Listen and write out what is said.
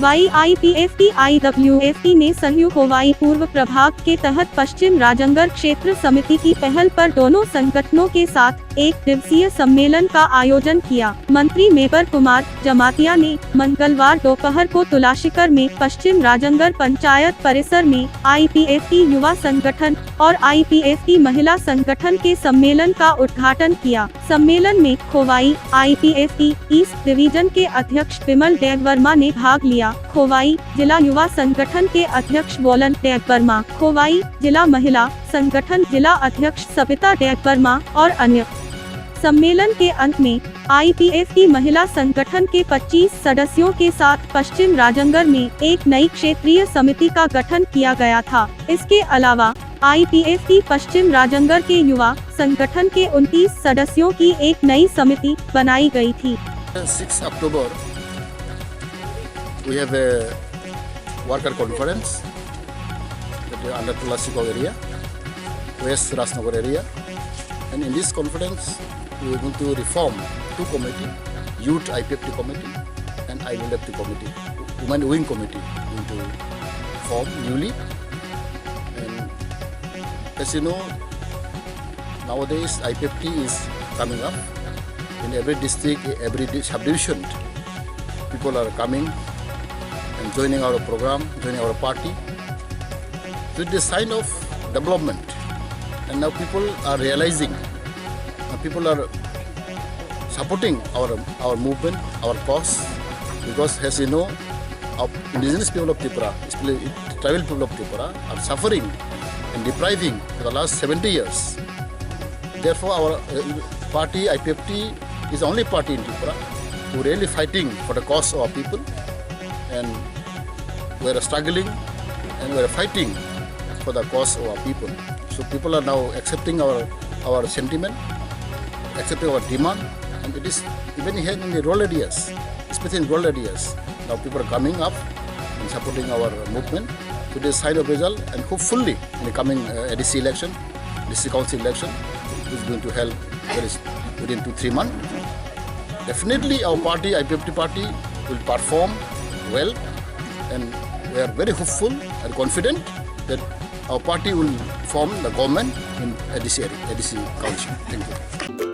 YIPFT-IWFT ने सहयोग कोवाई पूर्व प्रभाग के तहत पश्चिम राजनगर क्षेत्र समिति की पहल पर दोनों संगठनों के साथ एक दिवसीय सम्मेलन का आयोजन किया। मंत्री मेबर कुमार जमातिया ने मंगलवार दोपहर को तुलाशीकर में पश्चिम राजनगर पंचायत परिसर में IPFT युवा संगठन और IPFT महिला संगठन के सम्मेलन का उद्घाटन किया। सम्मेलन में खोवाई IPFT ईस्ट डिवीजन के अध्यक्ष विमल देव वर्मा ने भाग लिया। खोवाई जिला युवा संगठन के अध्यक्ष बोलन देव वर्मा, खोवाई जिला महिला संगठन जिला अध्यक्ष सविता देव वर्मा और अन्य। सम्मेलन के अंत में IPFT महिला संगठन के 25 सदस्यों के साथ पश्चिम राजनगर में एक नई क्षेत्रीय समिति का गठन किया गया था। इसके अलावा IPFT पश्चिम राजनगर के युवा संगठन के 29 सदस्यों की एक नई समिति बनाई गई थी। 6 October we have a worker conference under Tulashikal area, West Rajnagar area, and in this conference we are going to reform 2 committees, Youth IPFT committee and IWFT committee, Women Wing committee going to form newly. And as you know, nowadays IPFT is coming up in every district, every subdivision. People are coming and joining our program, joining our party. So it is a sign of development, and now people are realizing, people are supporting our movement, our cause, because as you know, our indigenous people of Tripura, especially tribal people of Tripura, are suffering and depriving for the last 70 years. Therefore, our party IPFT is the only party in Tripura who are really fighting for the cause of our people, and we are struggling and we are fighting for the cause of our people. So people are now accepting our sentiment, accepting our demand, and it is even here in the rural areas, especially in rural areas. Now people are coming up and supporting our movement. So it is a sign of result, and hopefully in the coming ADC election, district council election, is going to help within 2-3 months. Definitely our party, IPFT party, will perform well, and we are very hopeful and confident that our party will form the government in ADC council. Thank you.